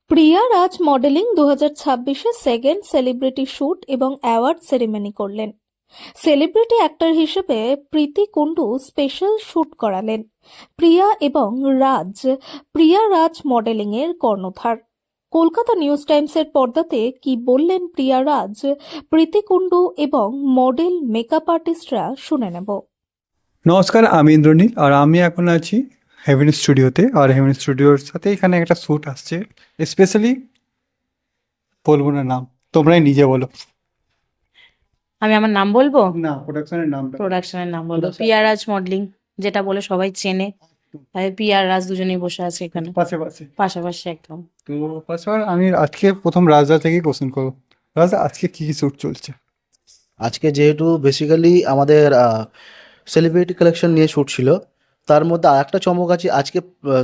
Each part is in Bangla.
প্রিয়া রাজ মডেলিং 2026-এ সেকেন্ড সেলিব্রিটি শুট এবং অ্যাওয়ার্ড সেরেমনি করলেন। সেলিব্রিটি অ্যাক্টর হিসেবে প্রীতি কুন্ডু স্পেশাল শুট করালেন। প্রিয়া এবং রাজ প্রিয়া রাজ মডেলিং এর কর্ণধার। কলকাতা নিউজ টাইমসের পর্দাতে কি বললেন প্রিয়া রাজ, প্রীতি কুন্ডু এবং মডেল মেকআপ আর্টিস্টরা শুনে নেব। নমস্কার, আমি ইন্দ্রনীল আর আমি এখন আছি হেভেন স্টুডিওতে। আর হেভেন স্টুডিওর সাথে এখানে একটা শ্যুট আসছে, স্পেশালি বলবো না নাম, তোমরাই নিজে বলো। আমি আমার নাম বলবো, না, প্রোডাকশনের নামটা। প্রোডাকশনের নাম বলবো পিয়া রাজ মডেলিং, যেটা বলে সবাই চেনে। পিয়া রাজ দুজনেই বসে আছে এখানে পাশে পাশে। পাশাপাশি একদম। তো ফার্স্ট আমি আজকে প্রথম রাজদা থেকেই কোশ্চেন করবো। রাজদা, আজকে কি কি শ্যুট চলছে? আজকে যেহেতু বেসিক্যালি আমাদের সেলিব্রিটি কালেকশন নিয়ে শ্যুট ছিল, তার মধ্যে আর একটা চমক আছে, আজকে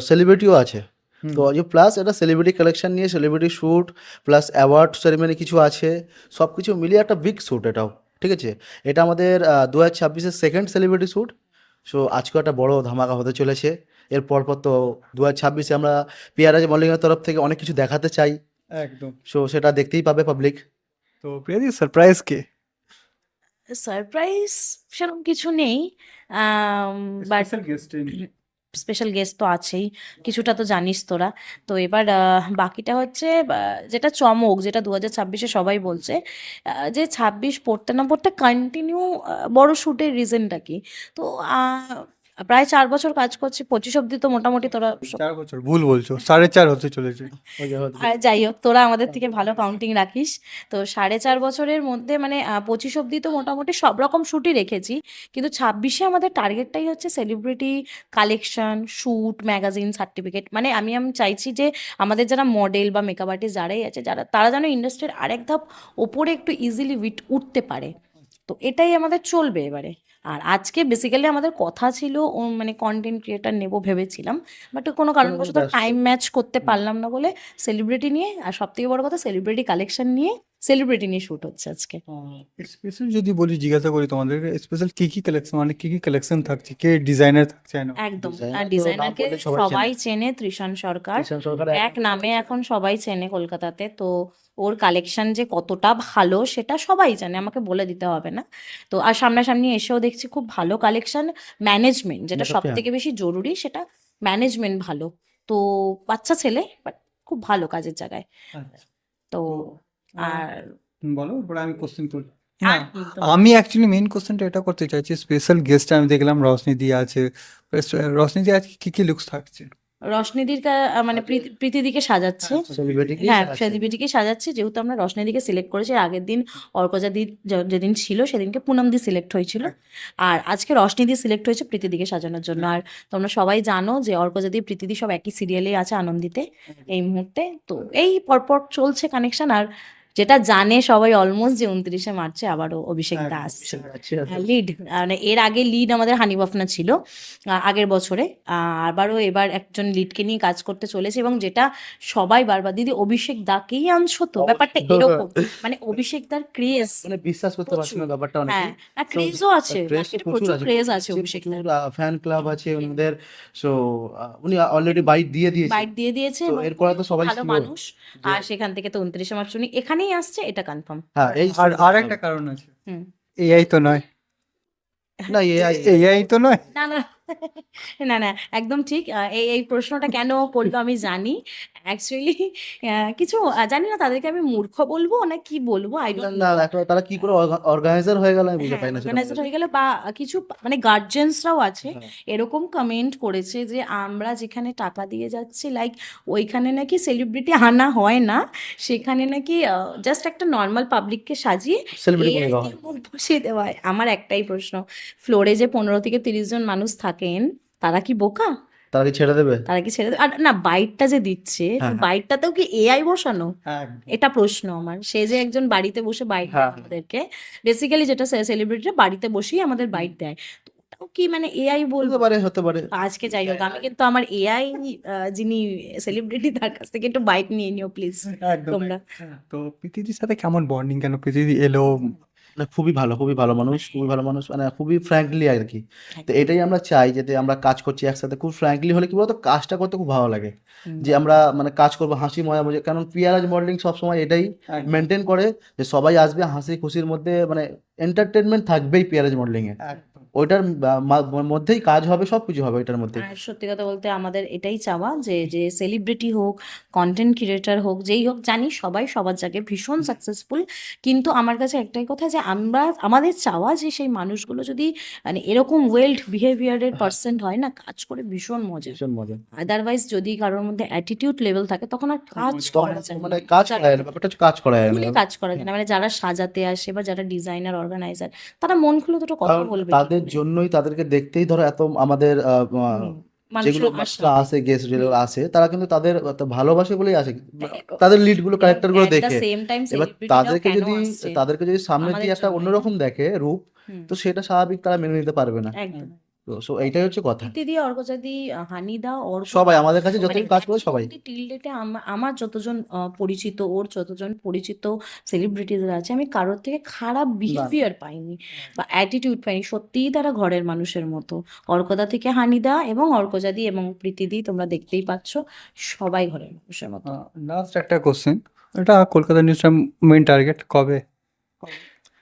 সেলিব্রিটিও আছে। তো প্লাস এটা সেলিব্রিটি কালেকশন নিয়ে celebrity shoot plus award ceremony কিছু আছে, সব কিছু মিলিয়ে একটা বিগ শ্যুট এটাও। ঠিক আছে, এটা আমাদের 2026-এর সেকেন্ড সেলিব্রিটি শ্যুট। সো আজকেও একটা বড় ধামাকা হতে চলেছে। এর পরপর তো 2026-এ আমরা পিয়ারাজ মডেলিংয়ের তরফ থেকে অনেক কিছু দেখাতে চাই। একদম। সো সেটা দেখতেই পাবে পাবলিক। তো প্রিয়াদি, সারপ্রাইজ কে? সারপ্রাইজ সেরকম কিছু নেই, but special guest. Special guest তো আছেই, কিছুটা তো জানিস তোরা। তো এবার বাকিটা হচ্ছে যেটা চমক, যেটা 2026-এ সবাই বলছে যে 26 পড়তে না পড়তে কন্টিনিউ বড় শ্যুটের রিজনটা কি। তো প্রায় 4 বছর কাজ করছি, 25 অব্দি তো মোটামুটি তোরা 4 বছর ভুল বলছো, 4.5 হতে চলেছে। আর যাই হোক, তোরা আমাদের থেকে ভালো কাউন্টিং রাখিস। তো 4.5 বছরের মধ্যে মানে 25 অব্দি তো মোটামুটি সব রকম শ্যুটই রেখেছি, কিন্তু 26-এ আমাদের টার্গেটটাই হচ্ছে celebrity collection, shoot, magazine, certificate. মানে আমি চাইছি যে আমাদের যারা মডেল বা মেকআপ আর্টিস্ট যারাই আছে, তারা যেন ইন্ডাস্ট্রির আরেক ধাপ ওপরে একটু ইজিলি উঠতে পারে। তো এটাই আমাদের চলবে এবারে। আর আজকে বেসিক্যালি আমাদের কথা ছিল মানে কন্টেন্ট ক্রিয়েটার নেব ভেবেছিলাম, বাট কোনো কারণবশত টাইম ম্যাচ করতে পারলাম না বলে সেলিব্রিটি নিয়ে, আর সব থেকে বড় কথা সেলিব্রিটি কালেকশন নিয়ে, সেলিব্রিটি নিয়ে শ্যুট হচ্ছে আজকে। স্পেশাল যদি বলি, জিজ্ঞাসা করি তোমাদের, স্পেশাল কি কি কালেকশন, মানে কি কি কালেকশন থাকছে, কে ডিজাইনার থাকছে? না একদম, Designer আর তো ডিজাইনারকে নাম বললে সবাই সবাই চেনে, ত্রিশান সরকার ঈশান সরকার এক নামে এখন সবাই চেনে কলকাতাতে। তো ওর কালেকশন যে কতটা ভালো সেটা সবাই জানে, আমাকে বলে দিতে হবে না। তো আর সামনাসামনি এসেও দেখছি খুব ভালো কালেকশন, ম্যানেজমেন্ট যেটা সব থেকে বেশি জরুরি, সেটা ম্যানেজমেন্ট ভালো। তো বাচ্চা ছেলে, বাট খুব ভালো কাজের জায়গায়। আচ্ছা, তো আর বলো, এরপরে আমি কোশ্চেন তুলি। আর না, কি তো আমি অ্যাকচুয়ালি মেইন কোশ্চেনটা এটা করতে চাইছি, স্পেশাল গেস্ট আমি দেখলাম রশনি দি আছে। রশনি দি আজকে কি কি লুকস থাকছে? রশনিদির মানে প্রীতিদিকে সাজাচ্ছে। সেলিব্রিটিকে হ্যাঁ, সেলিব্রিটিকে সাজাচ্ছে, যেহেতু আমরা রশনিদিকে সিলেক্ট করেছি। আগের দিন অর্কজাদি যেদিন ছিল সেদিনকে পুনমদি সিলেক্ট হয়েছিল, আর আজকে রশনিদি সিলেক্ট হয়েছে প্রীতিদিকে সাজানোর জন্য। আর তোমরা সবাই জানো যে অর্কজাদি প্রীতিদি সব একই সিরিয়ালে আছে, আনন্দিতে এই মুহূর্তে। তো এই পরপর চলছে কানেকশন। আর যেটা জানে সবাই অলমোস্ট যে 29শে মার্চে আবারও অভিষেক দা আসছে লিড। মানে এর আগে লিড আমাদের হানি বাফনা ছিল আগের বছরে, আবারও এবার একজন লিডকে নিয়ে কাজ করতে চলেছে। এবং যেটা সবাই বারবার, দিদি অভিষেক দাকেই আনছো তো, ব্যাপারটা এরকম। মানে অভিষেক দার ক্রেজ, মানে বিশ্বাস করতে পারছি না ব্যাপারটা অনেকে। হ্যাঁ, আর ক্রেজও আছে, প্রচুর ক্রেজ আছে অভিষেক দার। ফ্যান ক্লাব আছে ওনাদের। সো উনি অলরেডি বাইট দিয়ে দিয়েছে তো এবং এরপরে তো সবাই ভালো ছিল। মানুষ। আর সেখান থেকে তো 29শে মার্চ উনি এখানেই আসছে, এটা কনফার্ম। হ্যাঁ, এই আর একটা কারণ আছে, হুম। এআই তো নয়। না, এআই তো নয়। না না না না, একদম ঠিক। এই এই প্রশ্নটা কেন করলো আমি জানি। অ্যাকচুয়ালি কিছু জানি না তাদেরকে আমি মূর্খ বলবো না কি বলবো, আই ডোন্ট না, তারা কি করে অর্গানাইজার হয়ে গেল আমি বুঝতে পারি না সেটা। অর্গানাইজার হয়ে গেলে, বা কিছু মানে গার্জিয়ানসরাও আছে হ্যাঁ। এরকম কমেন্ট করেছে যে আমরা যেখানে টাকা দিয়ে যাচ্ছি, লাইক ওইখানে নাকি সেলিব্রিটি আনা হয় না, সেখানে নাকি জাস্ট একটা নর্মাল পাবলিককে সাজিয়ে Celebrity AI করে দেওয়া দিয়ে মুখ বসিয়ে দেওয়া হয়। আমার একটাই প্রশ্ন, ফ্লোরে যে 15 থেকে 30 জন মানুষ থাকেন, তারা কি বোকা? তারা কি ছেড়ে দেবে? তারা কি ছেড়ে দেবে? আর না, বাইটটা যে দিচ্ছে, হ্যাঁ, হ্যাঁ। বাইটটাতেও কি এআই বসানো? হ্যাঁ, এটা প্রশ্ন আমার। সে যে একজন বাড়িতে বসে বাইট দেয় হ্যাঁ। আমাদেরকে, বেসিক্যালি যেটা সেলিব্রিটিরা বাড়িতে বসেই আমাদের বাইট দেয়, তো ওটাও কি মানে এআই বলবো? হতে পারে। আজকে যাই হোক, আমি কিন্তু আমার এআই যিনি সেলিব্রিটি তার কাছ থেকে একটু বাইট নিয়ে নিও প্লিজ একদম। তোমরা। তো প্রীতিদির সাথে কেমন বন্ডিং? কেন প্রীতিদি এলো, মানে খুবই ভালো মানুষ, খুবই ভালো মানুষ, মানে খুবই ফ্র্যাঙ্কলি আর কি। তো এটাই আমরা চাই, যাতে আমরা কাজ করছি একসাথে খুব ফ্র্যাঙ্কলি হলে কি বলতো, কাজটা করতে খুব ভালো লাগে। যে আমরা মানে কাজ করবো হাসি মজা, কারণ পিয়ারাজ মডেলিং সবসময় এটাই একদম। মেনটেন করে যে সবাই আসবে হাসি খুশির মধ্যে, মানে এন্টারটেনমেন্ট থাকবেই পিয়ারাজ মডেলিং এ। একদম। ওইটার মধ্যেই কাজ হবে, সবকিছু হবে ওইটার মধ্যে। আর সত্যি কথা বলতে আমাদের এটাই চাওয়া যে যে সেলিব্রিটি হোক, কন্টেন্ট ক্রিয়েটার হোক, যেই হোক, জানি সবাই সবার জায়গায় ভীষণ সাকসেসফুল, কিন্তু আমার কাছে একটাই কথা যে আমাদের চাওয়া যে সেই মানুষগুলো যদি মানে এরকম ওয়েল বিহেভিয়ারের পার্সন হয় না, কাজ করে ভীষণ মজা। ভীষণ মজা। আদারওয়াইজ যদি কারোর মধ্যে অ্যাটিটিউড লেভেল থাকে তখন আর কাজ তখন করা যায় মানে না। কাজ যারা- করা যায় না, ব্যাপারটা হচ্ছে কাজ করা যায় খুলে না। কাজ করা যায় না, মানে যারা সাজাতে আসে বা যারা ডিজাইনার অর্গানাইজার, তারা মন খুলে দুটো কথা কারণ বলবে তাদের জন্যই, তাদেরকে দেখতেই ধরো এত আমাদের যেগুলো মানুষের আসে, গেস্ট যেগুলো আসে, তারা কিন্তু তাদের ভালোবাসে বলেই আসে, তাদের লিড গুলো, ক্যারেক্টার গুলো দেখে। সেম টাইম এবার তাদেরকে যদি সামনে আমাদের দিয়ে একটা জন্য, অন্যরকম দেখে রূপ, হুম, তো সেটা স্বাভাবিক তারা মেনে নিতে পারবে না। একদম। তো সো এইটাই হচ্ছে কথা। দিদি, অর্কজাদি, হানিদা, সবাই অর্কদা, আমাদের কাছে মানে যতদিন কাজ করে সবাই। টিল ডেটে আমার যতজন পরিচিত, ওর যতজন পরিচিত সেলিব্রিটিদের আছে, আমি কারোর থেকে খারাপ বিহেভিয়ার পাইনি বা অ্যাটিটিউড পাইনি। সত্যিই তারা ঘরের মানুষের মতো। অর্কদা থেকে হানিদা এবং অর্কজাদি এবং প্রীতিদি, তোমরা দেখতেই পাচ্ছ, সবাই ঘরের মানুষের মতো। লাস্ট একটা কোশ্চেন, এটা Kolkata news time main target কবে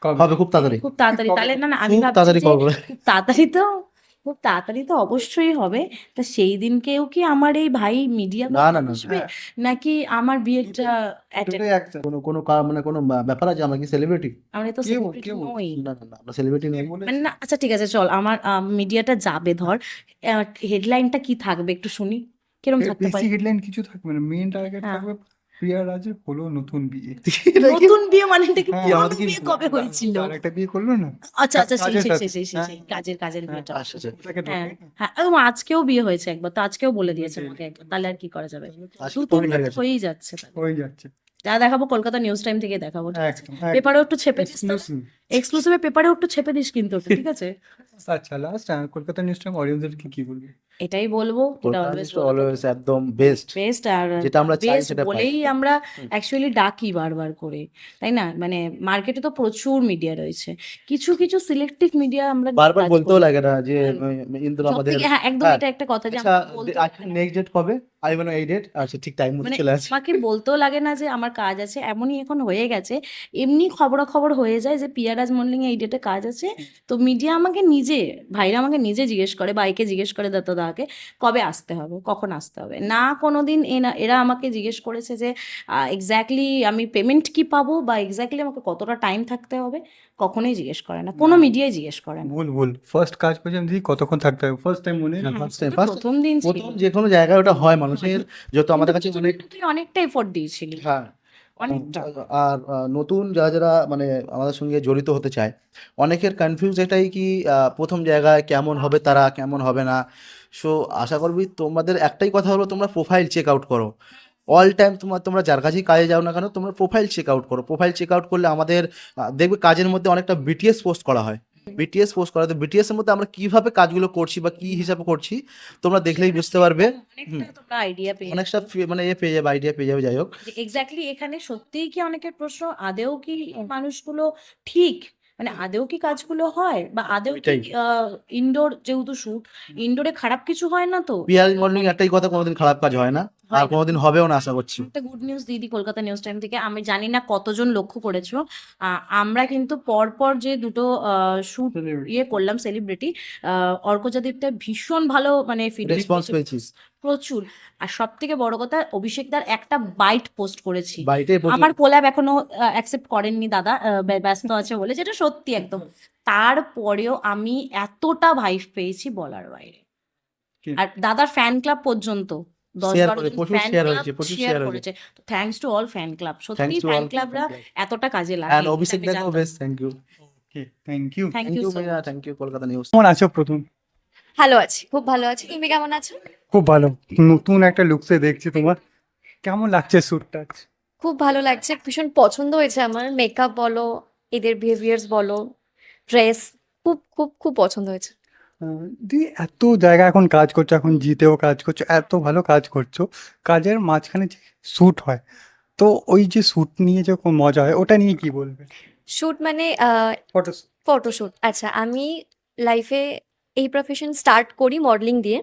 কবে হবে খুব তাড়াতাড়ি, খুব তাড়াতাড়ি, তাহলে না না আমি খুব ভাবছি তাড়াতাড়ি যে করবে। খুব তাড়াতাড়ি তো অবশ্যই হবে। তা সেই দিনকেও কি আমার এই ভাই মিডিয়া না না না, আসবে, নাকি আমার বিয়েটা অ্যাটেন্ড? দুটোই একটা মানে কোনো ব্যাপার আছে, আমরা কি সেলিব্রিটি? আমরা তো কে সেলিব্রিটি বলছে? নই। না না না, আমরা সেলিব্রিটি নেই। মানে না, আচ্ছা ঠিক আছে, চল, আমার মিডিয়াটা যাবে, ধর হেডলাইনটা কি থাকবে একটু শুনি, কিরম থাকতে বেশি পারে? হেডলাইন কিছু থাকবে না, মেইন টার্গেট হ্যাঁ। থাকবে প্রিয়া রাজের হলো নতুন বিয়ে। এটা কি? নতুন বিয়ে মানে কি? হ্যাঁ, পুরনো আমাদের কি বিয়ে কবে হয়েছিল? আর একটা বিয়ে করলো না, আচ্ছা আচ্ছা, সেই কাজের সেই সাথে। সেই সেই হ্যাঁ, সেই কাজের হ্যাঁ, বিয়েটা। আচ্ছা আচ্ছা। ওটাকে হ্যাঁ ধরে হ্যাঁ, আজকেও বিয়ে হয়েছে একবার, তো আজকেও বলে দিয়েছে আমাকে একবার, তাহলে আর কি করা যাবে? আজকে দু তো তিন হয়ে গেছে। হয়েই যাচ্ছে তাহলে। হয়ে যাচ্ছে। যা দেখাবো কলকাতা নিউজ টাইম থেকে দেখাবো, ঠিক আছে? একদম পেপারেও একটু ছেপে দিস, exclusive। এক্সক্লুসিভে পেপারেও একটু ছেপে দিস কিন্তু ওটা, ঠিক আছে? আচ্ছা, লাস্ট কলকাতা নিউজ টাইম অডিয়েন্সদের কি বলবে? এটাই বলবো, এটা কলকাতা অলওয়েজ অলওয়েজ একদম বেস্ট, বেস্ট, আর যেটা আমরা চাই বেস্ট সেটা পাই। বলেই আমরা অ্যাকচুয়ালি ডাকি বারবার করে, তাই না? মানে মার্কেটে তো প্রচুর মিডিয়া রয়েছে, কিছু কিছু সিলেক্টিভ মিডিয়া আমরা নিয়ে বারবার কাজ বলতেও করি। লাগে না যে হ্যাঁ, ইন্দ্র সব আমাদের। থেকে, হ্যাঁ একদম, হ্যাঁ, এটা একটা কথা যে আচ্ছা, আমাকে বলতেও লাগে না। নেক্সট ডেট কবে? আমি মানে এই ডেট, আচ্ছা ঠিক টাইম মতো মানে চলে আসে। আমাকে বলতেও লাগে না যে আমার কাজ আছে, এমনই এখন হয়ে গেছে, এমনি খবরাখবর হয়ে যায় যে পিয়ারাজ মডেলিং এই ডেটে কাজ আছে। তো মিডিয়া আমাকে নিজে, ভাইরা আমাকে নিজে জিজ্ঞেস করে, বাইকে জিজ্ঞেস করে দত্তদাকে, কবে আসতে হবে, কখন আসতে হবে। না কোনোদিন এরা আমাকে জিজ্ঞেস করেছে যে এক্স্যাক্টলি আমি পেমেন্ট কি পাবো বা এক্স্যাক্টলি আমাকে কতটা টাইম থাকতে হবে, কখনোই জিজ্ঞেস করে না, কোনো মিডিয়াই জিজ্ঞেস করে না। ভুল ফার্স্ট কাজ করছিলাম দিদি, কতক্ষণ থাকতে হবে ফার্স্ট টাইম মনে হ্যাঁ, হ্যাঁ, first time, ওটা first- প্রথম দিন ছিল, প্রথম যে কোনো জায়গায় ওটা হয় মানুষের, যত আমাদের কাছে অনেক। তুই অনেকটা এফোর্ট দিয়েছিলি, হ্যাঁ, অনেকটা। আর নতুন যারা যারা মানে আমাদের সঙ্গে জড়িত হতে চায়, অনেকের কনফিউজ এটাই কি প্রথম জায়গায় কেমন হবে, তারা কেমন হবে না। সো আশা করবি তোমাদের একটাই কথা হলো, তোমরা প্রোফাইল চেক আউট করো অল টাইম। তোমরা যার কাছেই কাজে যাও না কেন, তোমরা প্রোফাইল চেক আউট করো। প্রোফাইল চেক আউট করলে আমাদের দেখবে কাজের মধ্যে অনেকটা বিটিএস পোস্ট করা হয়। বিটিএস পোস্ট করা, তো বিটিএস এর মধ্যে আমরা কিভাবে কাজগুলো করছি বা কি হিসাবে করছি, তোমরা দেখলেই বুঝতে পারবে। অনেকটা তোমরা আইডিয়া পেয়ে অনেকটা মানে পেয়ে যাবে, আইডিয়া পেয়ে যাবে। যাই হোক, এক্স্যাক্টলি এখানে সত্যিই কি অনেকের প্রশ্ন, আদেও কি মানুষগুলো ঠিক, মানে আদেও কি কাজগুলো হয়, বা আদেও কি ওইটাই। ইনডোর, যেহেতু শুট, ইনডোরে খারাপ কিছু হয় না তো? পিআর মডেলিং একটাই কথা, কোনোদিন খারাপ কাজ হয় না, আর হয় না। কোনোদিন হবেও না আশা করছি। একটা গুড নিউজ দিদি কলকাতা নিউজ টাইম থেকে, আমি জানি না কতজন লক্ষ্য করেছো, আমরা কিন্তু পরপর যে দুটো শুট ইয়ে করলাম সেলিব্রিটি, অর্কজাদিরটা ভীষণ ভালো মানে রেসপন্স ফিডব্যাক পেয়েছি প্রচুর। আর সব থেকে বড় কথা, অভিষেকদার একটা বাইট পোস্ট করেছি, বাড়িতে আমার কোল্যাব এখনো অ্যাকসেপ্ট করেননি দাদা, ব্যস্ত আছে বলে, যেটা সত্যি একদম। তারপরেও আমি এতটা ভাইব পেয়েছি বলার বাইরে। কি? আর দাদার ফ্যান ক্লাব পর্যন্ত 10-12 শেয়ার করে, জন প্রচুর ফ্যান শেয়ার ক্লাব হয়েছে, প্রচুর শেয়ার শেয়ার হয়েছে। করেছে। তো thanks to all fan club, সত্যি থ্যাঙ্কস টু ফ্যান অল। ক্লাবরা এতটা কাজে লাগে, অ্যান্ড এটা অভিষেক আমি দেখো জানতাম। বেশ, thank you. Okay, thank you. Thank thank you you so ভাইয়া, much. Thank you Kolkata news. কেমন আছো প্রথম? ভালো আছি, খুব ভালো আছি। তুমি কেমন আছো? খুব ভালো, নতুন একটা লুকসে দেখছি তোমার, কেমন লাগছে স্যুটটা? খুব ভালো লাগছে, ভীষণ পছন্দ হয়েছে আমার। মেকআপ বলো, এদের বিহেভিয়ার্স বলো, ড্রেস, খুব খুব খুব পছন্দ হয়েছে। দিদি এত জায়গা এখন কাজ করছো, এখন জিতেও কাজ করছো, এত ভালো কাজ করছো, কাজের মাঝখানে যে শ্যুট হয়, তো ওই যে শ্যুট নিয়ে যে মজা হয় ওটা নিয়ে কি বলবে? শুট মানে ফটোস? ফটোশুট। আচ্ছা, আমি লাইফে এই প্রফেশন স্টার্ট করি মডেলিং দিয়ে,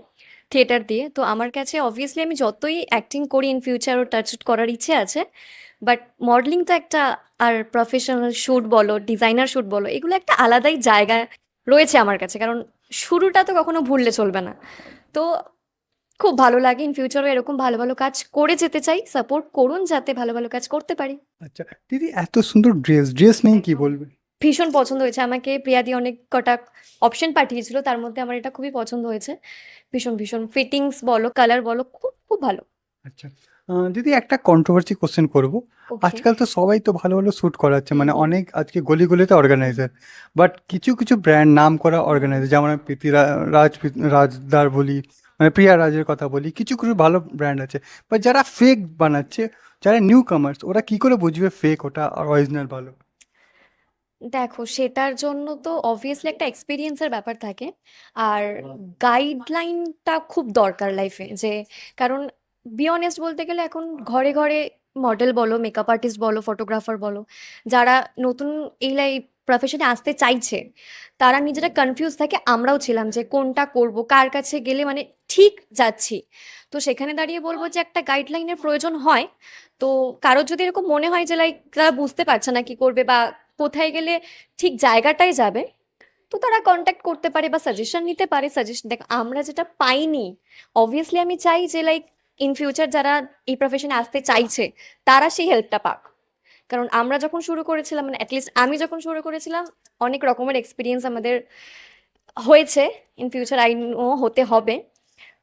থিয়েটার দিয়ে। তো আমার কাছে অবভিয়াসলি আমি যতই অ্যাক্টিং করি ইন ফিউচার ও টাচ করার ইচ্ছে আছে, বাট মডেলিং তো একটা, আর প্রফেশনাল শুট বলো, ডিজাইনার শুট বলো, এগুলো একটা আলাদাই জায়গা রয়েছে আমার কাছে, কারণ শুরুটা তো কখনো ভুললে চলবে না। তো খুব ভালো লাগে, ইন ফিউচারও এরকম ভালো ভালো কাজ করে যেতে চাই, সাপোর্ট করুন যাতে ভালো ভালো কাজ করতে পারি। আচ্ছা দিদি, এত সুন্দর ড্রেস নিয়ে কি বলবে? ভীষণ পছন্দ হয়েছে আমাকে, প্রিয়াদি অনেক কটা অপশন পাঠিয়েছিল, তার মধ্যে আমার এটা খুবই পছন্দ হয়েছে। ভীষণ ভীষণ ফিটিংস বলো, কালার বলো, খুব খুব ভালো। আচ্ছা দিদি, একটা কন্ট্রোভার্সি কোশ্চেন করব। ওকে। আজকাল তো সবাই তো ভালো ভালো শ্যুট করাচ্ছে, মানে অনেক আজকে গলি গলিতে অর্গানাইজার, বাট কিছু কিছু ব্র্যান্ড নাম করা অর্গানাইজার, যেমন আমি রাজদার বলি, মানে প্রিয়া রাজের কথা বলি, কিছু কিছু ভালো ব্র্যান্ড আছে, বাট যারা ফেক বানাচ্ছে, যারা নিউ কামার্স, ওরা কি করে বুঝবে ফেক ওটা আর অরিজিনাল ভালো? দেখো, সেটার জন্য তো অবভিয়াসলি একটা এক্সপিরিয়েন্সের ব্যাপার থাকে, আর গাইডলাইনটা খুব দরকার লাইফে, যে কারণ বি অনেস্ট বলতে গেলে এখন ঘরে ঘরে মডেল বলো, মেকআপ আর্টিস্ট বলো, ফটোগ্রাফার বলো, যারা নতুন এই প্রফেশনে আসতে চাইছে, তারা নিজেরা কনফিউজ থাকে, আমরাও ছিলাম যে কোনটা করব, কার কাছে গেলে মানে ঠিক যাচ্ছি। তো সেখানে দাঁড়িয়ে বলবো যে একটা গাইডলাইনের প্রয়োজন হয়। তো কারোর যদি এরকম মনে হয় যে তারা বুঝতে পারছে না কি করবে বা কোথায় গেলে ঠিক জায়গাটায় যাবে, তো তারা কন্ট্যাক্ট করতে পারে বা সাজেশন নিতে পারে। সাজেশন দেখ, আমরা যেটা পাইনি, অবভিয়াসলি আমি চাই যে ইন ফিউচার যারা এই প্রফেশনে আসতে চাইছে, তারা সেই হেল্পটা পাক। কারণ আমরা যখন শুরু করেছিলাম, মানে অ্যাটলিস্ট আমি যখন শুরু করেছিলাম, অনেক রকমের এক্সপিরিয়েন্স আমাদের হয়েছে, ইন ফিউচার আইনও হতে হবে।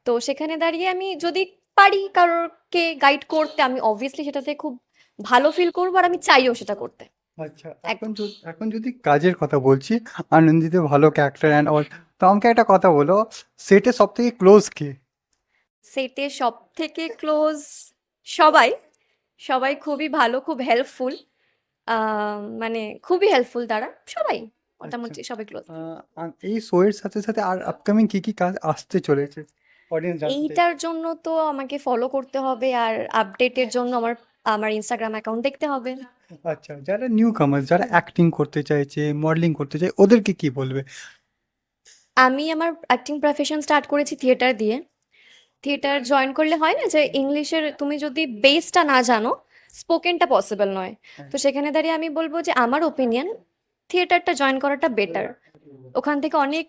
তো সেখানে দাঁড়িয়ে আমি যদি পারি কারোরকে গাইড করতে, আমি অবভিয়াসলি সেটাতে খুব ভালো ফিল করবো, আর আমি চাইও সেটা করতে। আচ্ছা, এখন যদি কাজের কথা বলছি, আনন্দিতে ভালো ক্যারেক্টার অ্যান্ড অল, তো আমাকে একটা কথা বলো, সেটে সব থেকে ক্লোজ কে? সেটে সব থেকে ক্লোজ সবাই, সবাই খুবই ভালো, খুব হেল্পফুল, মানে খুবই হেল্পফুল তারা সবাই, আচ্ছা, মোটামুটি সবাই ক্লোজ। এই শো এর সাথে সাথে আর আপকামিং কি কি কাজ আসতে চলেছে, অডিয়েন্স জানতে চাই। এইটার জন্য তো আমাকে ফলো করতে হবে, আর আপডেটের জন্য আমার আমার ইনস্টাগ্রাম অ্যাকাউন্ট দেখতে হবে। আচ্ছা, যারা নিউ কামার্স, যারা অ্যাক্টিং করতে চাইছে, মডেলিং করতে চাই, ওদেরকে কি বলবে? আমি আমার অ্যাক্টিং প্রফেশন স্টার্ট করেছি থিয়েটার দিয়ে। থিয়েটার জয়েন করলে হয় না যে ইংলিশের তুমি যদি বেসটা না জানো, স্পোকেনটা পসিবল নয়। তো সেখানে দাঁড়িয়ে আমি বলবো যে আমার ওপিনিয়ন, থিয়েটারটা জয়েন করাটা বেটার। ওখান থেকে অনেক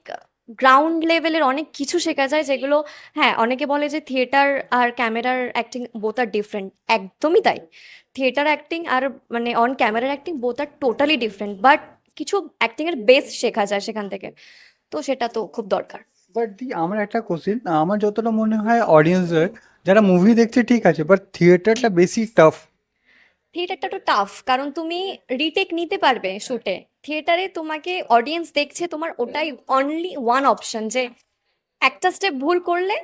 গ্রাউন্ড লেভেলের অনেক কিছু শেখা যায়, যেগুলো, হ্যাঁ, অনেকে বলে যে থিয়েটার আর ক্যামেরার অ্যাক্টিং বোথ আর ডিফারেন্ট, একদমই তাই। থিয়েটার অ্যাক্টিং আর মানে অন ক্যামেরার অ্যাক্টিং বোথ আর টোটালি ডিফারেন্ট, বাট কিছু অ্যাক্টিংয়ের বেস শেখা যায় সেখান থেকে। তো সেটা তো খুব দরকার। বাট আমার একটা কোশ্চেন, আমার যতটা মনে হয় অডিয়েন্সের, যারা মুভি দেখছে ঠিক আছে, বাট থিয়েটারটা বেশি টাফ। থিয়েটারটা তো টাফ, কারণ তুমি রিটেক নিতে পারবে শুটে। থিয়েটারে তোমাকে অডিয়েন্স দেখছে, তোমার ওটাই অনলি ওয়ান অপশন, যে একটা স্টেপ ভুল করলে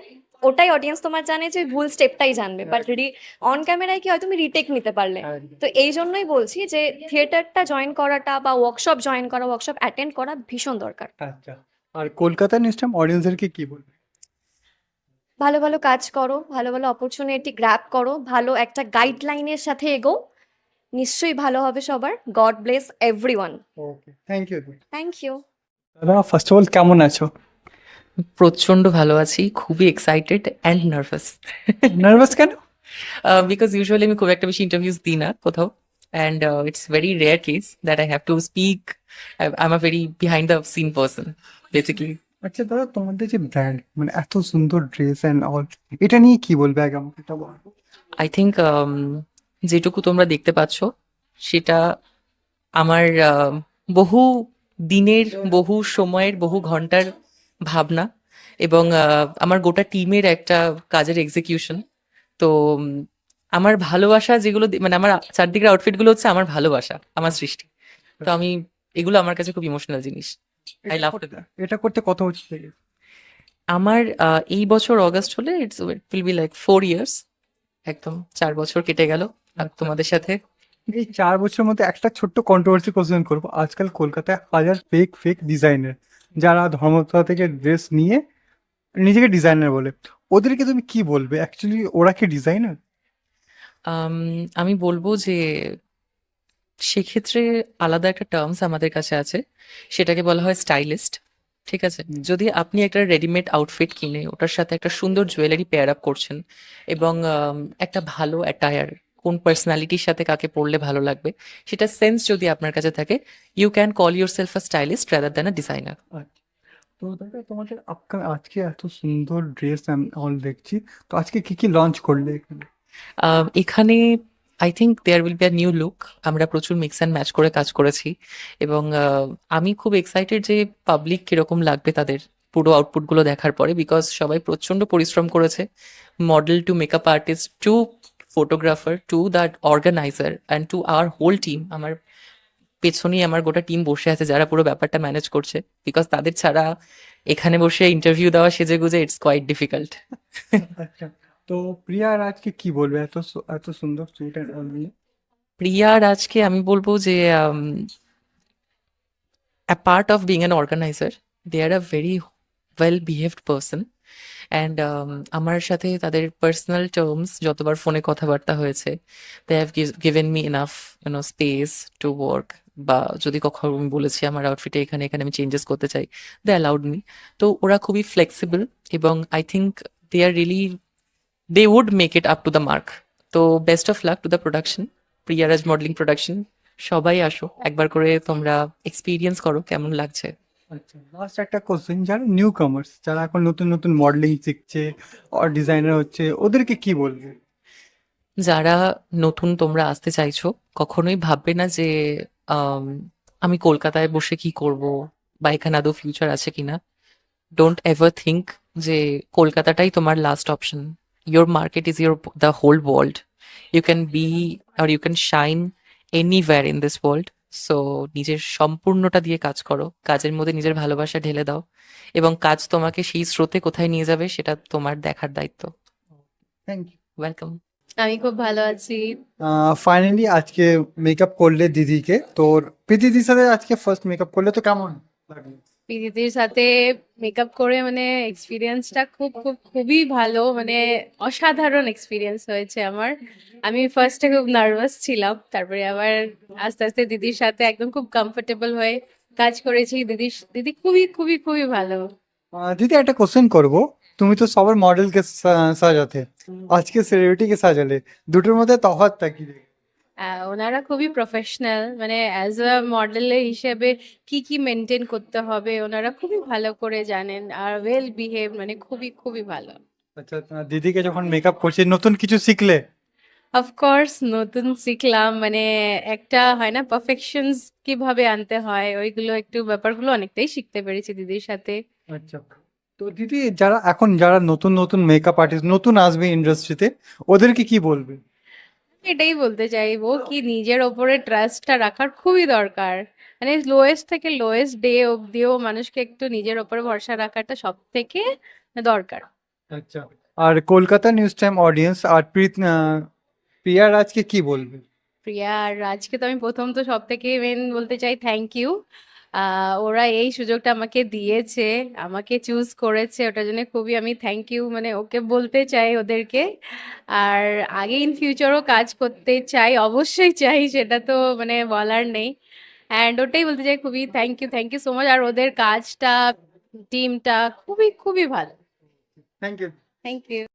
ওটাই অডিয়েন্স তোমার জানে যে ভুল স্টেপটাই জানবে, বাট অন ক্যামেরায় কি হয়, তুমি রিটেক নিতে পারলে। তো এই জন্যই বলছি যে থিয়েটারটা জয়েন করাটা বা ওয়ার্কশপ জয়েন করা, ওয়ার্কশপ অ্যাটেন্ড করা ভীষণ দরকার। আচ্ছা, আর কলকাতা নেক্সট টাইম অডিয়েন্সদেরকে কি বলবে? ভালো ভালো কাজ করো, ভালো ভালো অপরচুনিটি গ্র্যাব করো, ভালো একটা গাইডলাইনের সাথে এগো, নিশ্চয়ই ভালো হবে সবার। God bless everyone. Okay, thank you. Thank you. দাদা, ফার্স্ট অফ অল কেমন আছো? প্রচন্ড ভালো আছি, খুবই এক্সাইটেড অ্যান্ড নার্ভাস। নার্ভাস কেন? বিকজ ইউজুয়ালি আমি খুব একটা বেশি ইন্টারভিউস দিই না কোথাও, and it's very rare case that I have to speak. I am a very behind the scene person basically. আচ্ছা দাদা, তোমাদের যে ব্র্যান্ড, মানে এত সুন্দর ড্রেস অ্যান্ড অল, এটা নিয়ে কি বলবে আগে আমাকে এটা বলো। আই থিঙ্ক যেটুকু তোমরা দেখতে পাচ্ছ সেটা আমার বহু দিনের, বহু সময়ের, বহু ঘন্টার ভাবনা, এবং আমার গোটা টিমের একটা কাজের এক্সিকিউশন। তো আমার ভালোবাসা যেগুলো মানে আমার চারদিকের আউটফিট গুলো হচ্ছে আমার ভালোবাসা, আমার সৃষ্টি। তো আমি এগুলো আমার কাছে খুব ইমোশনাল জিনিস। I love to এটা করতে কত বছর থেকে? আমার এই বছর অগস্ট হলে it will be like 4 years. একদম 4 বছর কেটে গেল আর তোমাদের সাথে। এই 4 বছরের মধ্যে একটা ছোট্ট কন্ট্রোভার্সি কোশ্চেন করবো। আজকাল কলকাতায় হাজার ফেক ডিজাইনার, যারা ধর্মতলা থেকে ড্রেস নিয়ে নিজেকে ডিজাইনার বলে, ওদেরকে তুমি কি বলবে? অ্যাকচুয়ালি ওরা কি ডিজাইনার? আমি বলবো যে সেক্ষেত্রে আলাদা একটা টার্মস আমাদের কাছে আছে, সেটাকে বলা হয় স্টাইলিস্ট। ঠিক আছে, যদি আপনি একটা রেডিমেড আউটফিট কিনে ওটার সাথে একটা সুন্দর জুয়েলারি পেয়ার আপ করছেন এবং একটা ভালো অ্যাটায়ার, কোন পার্সোনালিটির সাথে কাকে পরলে ভালো লাগবে সেটা সেন্স যদি আপনার কাছে থাকে, you can call yourself a stylist rather than a designer. আচ্ছা, তো দাদা তোমাদের আজকে এত সুন্দর ড্রেস আমি অল দেখছি, তো আজকে কি কি লঞ্চ করলে এখানে? এখানে I think there will be a new look. আমরা প্রচুর মিক্স অ্যান্ড ম্যাচ করে কাজ করেছি এবং আমি খুব এক্সাইটেড যে পাবলিক কিরকম লাগবে তাদের পুরো আউটপুটগুলো দেখার পরে, বিকজ সবাই প্রচন্ড পরিশ্রম করেছে, model to makeup artist to photographer to that organiser and to our whole team. আমার পেছনেই আমার গোটা টিম বসে আছে যারা পুরো ব্যাপারটা ম্যানেজ করছে, বিকজ তাদের ছাড়া এখানে বসে ইন্টারভিউ দেওয়া সেজে গুজে ইটস কোয়াইট ডিফিকাল্ট। আচ্ছা, তো প্রিয়া আর আজকে কি বলবে এত সুন্দর স্যুট এন্ড অল নিয়ে? প্রিয়ার আজকে আমি বলবো যে a part of being an organizer, they are a very well behaved person and আমার সাথে তাদের পার্সোনাল টার্মস যতবার ফোনে কথাবার্তা হয়েছে, they have given me enough space to work, বা যদি কখনো আমি বলেছি আমার আউটফিটে এখানে এখানে আমি চেঞ্জেস করতে চাই, দে অ্যালাউড মি। তো ওরা খুবই ফ্লেক্সিবল এবং I think they are really, they would make it up to the mark. তো best of luck to the production, Priyaraj modelling production. সবাই আসো, একবার করে তোমরা এক্সপিরিয়েন্স করো কেমন লাগছে। আচ্ছা, লাস্ট একটা কোশ্চেন, যারা নিউ কামার্স, যারা এখন নতুন নতুন মডেলিং শিখছে আর ডিজাইনার হচ্ছে, ওদেরকে কি বলবে? যারা নতুন তোমরা আসতে চাইছো, কখনোই ভাববে না যে আম, আমি কলকাতায় বসে কি করব বা এখানে আদৌ ফিউচার আছে কিনা। ডোন্ট এভার থিঙ্ক যে কলকাতাটাই তোমার last option. Your market is your the whole world. You can be আর you can shine anywhere in this world. So নিজের সম্পূর্ণটা দিয়ে কাজ করো, কাজের মধ্যে নিজের ভালোবাসা ঢেলে দাও এবং কাজ তোমাকে সেই স্রোতে কোথায় নিয়ে যাবে সেটা তোমার দেখার দায়িত্ব। Thank you. ওয়েলকাম। আমি খুব ভালো আছি। ফাইনালি আজকে মেকআপ করলে দিদিকে, তোর প্রীতিদির সাথে আজকে ফার্স্ট মেকআপ করলে, তো কেমন লাগলো? প্রীতির সাথে মেকআপ করে মানে এক্সপিরিয়েন্সটা খুবই ভালো, মানে অসাধারণ এক্সপিরিয়েন্স হয়েছে আমার। আমি ফার্স্টে খুব নার্ভাস ছিলাম, তারপরে আবার আস্তে আস্তে দিদির সাথে একদম খুব কমফোর্টেবল হয়ে কাজ করেছি। দিদি খুবই ভালো। দিদি একটা কোশ্চেন করবো, তুমি তো সবার মডেলকে সাজাতে, আজকে সেলিব্রিটিকে সাজালে, দুটোর মধ্যে তফাৎটা কি? ওনারা খুবই প্রফেশনাল, মানে অ্যাজ আ মডেলের হিসেবে কি মেনটেন করতে হবে ওনারা খুবই ভালো করে জানেন, আর ওয়েল বিহেভ, মানে খুবই ভালো। আচ্ছা, দিদিকে যখন মেকআপ করছে নতুন কিছু শিখলে? অফকোর্স নতুন শিখলাম, মানে একটা হয় না পারফেকশনস কিভাবে আনতে হয়, ওইগুলো একটু ব্যাপারগুলো অনেকটাই শিখতে পেরেছি দিদির সাথে। আচ্ছা, তো দিদি যারা নতুন নতুন মেকআপ আর্টিস্ট নতুন আসবে ইন্ডাস্ট্রিতে, ওদেরকে কি বলবে? এটাই বলতে চাইবো কি নিজের ওপরে ট্রাস্টটা রাখার খুবই দরকার, মানে লোয়েস্ট থেকে লোয়েস্ট ডে অব্দিও মানুষকে একটু নিজের ওপরে ভরসা রাখাটা সব থেকে দরকার। আচ্ছা, আর কলকাতা নিউজ টাইম অডিয়েন্স আর প্রিয়া রাজকে কি বলবে? প্রিয়া আর রাজকে তো আমি প্রথম তো সব থেকে মেন বলতে চাই থ্যাংক ইউ। ওরা এই সুযোগটা আমাকে দিয়েছে, আমাকে চুজ করেছে, ওটার জন্য খুবই আমি থ্যাংক ইউ মানে ওকে বলতে চাই ওদেরকে। আর আগে ইন ফিউচারও কাজ করতে চাই, অবশ্যই চাই, সেটা তো মানে বলার নেই। অ্যান্ড ওটাই বলতে চাই খুবই থ্যাংক ইউ সো মাচ। আর ওদের কাজটা টিমটা খুবই ভালো। Thank you. Thank you.